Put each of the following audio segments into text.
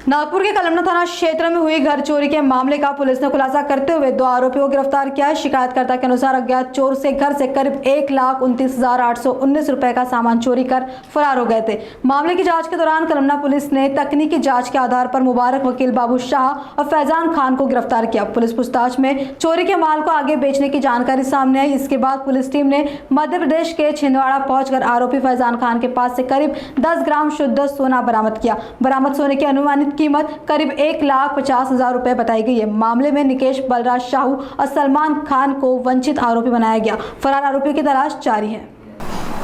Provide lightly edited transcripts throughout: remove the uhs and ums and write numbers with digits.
नागपुर के कलमना थाना क्षेत्र में हुई घर चोरी के मामले का पुलिस ने खुलासा करते हुए 2 आरोपियों को गिरफ्तार किया है। शिकायतकर्ता के अनुसार अज्ञात चोर से घर से करीब 1,29,819 रुपए का सामान चोरी कर फरार हो गए थे। मामले की जांच के दौरान कलमना पुलिस ने तकनीकी जांच के आधार पर मुबारक, वकील बाबू शाह और फैजान खान को गिरफ्तार किया। पुलिस पूछताछ में चोरी के माल को आगे बेचने की जानकारी सामने आई। इसके बाद पुलिस टीम ने मध्य प्रदेश के छिंदवाड़ा पहुंचकर आरोपी फैजान खान के पास से करीब 10 ग्राम शुद्ध सोना बरामद किया। बरामद सोने की अनुमानित कीमत करीब 1,50,000 रुपए बताई गई है। मामले में निकेश बलराज शाहू और सलमान खान को वंचित आरोपी बनाया गया। फरार आरोपियों की तलाश जारी है।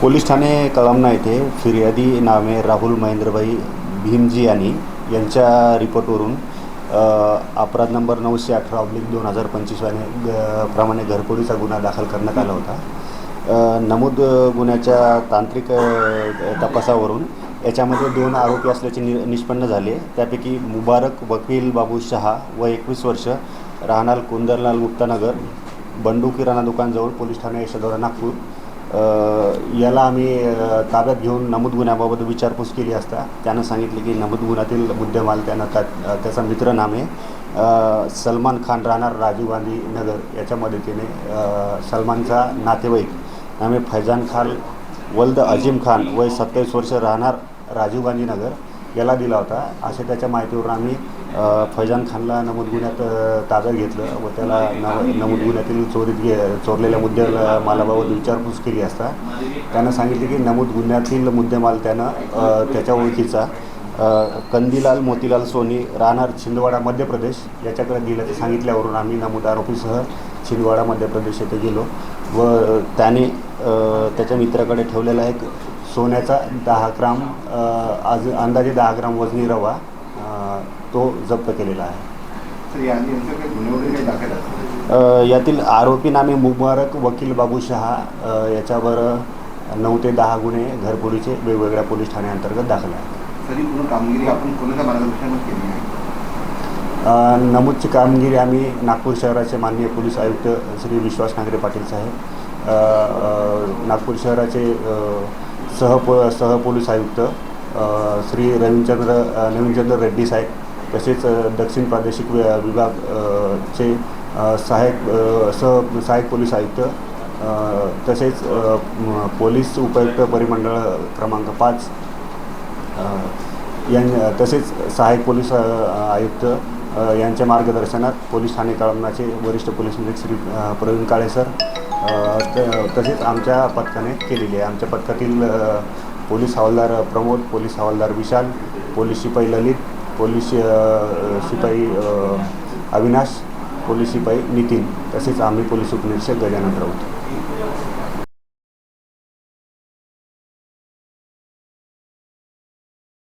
पोलीस ठाणे कळमना येथे फिर्यादी नामे राहुल महेंद्रभाई भीमजी यांच्या रिपोर्टवरून अपराध नंबर 918/2025 प्रमाणे घरफोडीचा गुन्हा दाखल करण्यात आला होता। नमूद गुन्ह्याच्या तांत्रिक तपासावरून याच्यामध्ये 2 आरोपी असल्याचे निष्पन्न झाले। त्यापैकी मुबारक वकील बाबू शहा व 21 वर्ष राहणार कुंदरलाल गुप्ता नगर, बंडू किराणा दुकानजवळ, पोलीस ठाणे यशोधरा नागपूर याला आम्ही ताब्यात घेऊन नमूद गुन्ह्याबाबत विचारपूस केली असता त्यानं सांगितले की नमूद गुन्ह्यातील मुद्देमाल त्याचा मित्र नामे सलमान खान राहणार राजीव गांधी नगर याच्या मदतीने सलमानचा नातेवाईक नामे फैजान खान वल्द अजीम खान वय 27 वर्ष राहणार राजीव गांधी नगर याला दिला होता। अशा त्याच्या माहितीवरून आम्ही फैजान खानला नमूद गुन्ह्यात ताब्यात घेतलं व त्याला नमूद गुन्ह्यातील चोरलेल्या मुद्देमालाबाबत विचारपूस केली असता त्यानं सांगितले की नमूद गुन्ह्यातील मुद्देमाल त्यानं त्याच्या ओळखीचा कंदीलाल मोतीलाल सोनी राहणार छिंदवाडा मध्य प्रदेश याच्याकडे दिल्याचे सांगितल्यावरून आम्ही नमूद आरोपीसह छिंदवाडा मध्य प्रदेश येथे गेलो व त्याने त्याच्या मित्राकडे ठेवलेला एक सोन्याचा 10 ग्राम अंदाजे 10 ग्राम वजनी रवा तो जप्त केलेला आहे। यातील आरोपी नामे मुबारक वकील बाबू शहा याच्यावर 9 ते 10 गुन्हे घरफोडीचे वेगवेगळ्या पोलीस ठाण्यांतर्गत दाखल आहेत। कामगिरी आपण कोणाच्या मार्गदर्शनात केली आहे? नमूदची कामगिरी आम्ही नागपूर शहराचे माननीय पोलीस आयुक्त श्री विश्वास नांगरे पाटील साहेब, नागपूर शहराचे सह पोलीस आयुक्त श्री नवीनचंद्र रेड्डी साहेब, तसेच दक्षिण प्रादेशिक विभागचे सहाय्यक पोलीस आयुक्त, तसेच पोलीस उपायुक्त परिमंडळ क्रमांक 5 तसेच सहाय्यक पोलीस आयुक्त यांच्या मार्गदर्शनात पोलीस ठाणे कळमनाचे वरिष्ठ पोलीस निरीक्षक श्री प्रवीण काळे सर तसेच आमच्या पथकाने केलेली आहे। आमच्या पथकातील पोलीस हवालदार प्रमोद, पोलीस हवालदार विशाल, पोलीस शिपाई ललित, पोलीस शिपाई अविनाश, पोलीस शिपाई नितीन, तसेच आम्ही पोलीस उपनिरीक्षक गजानन राऊत।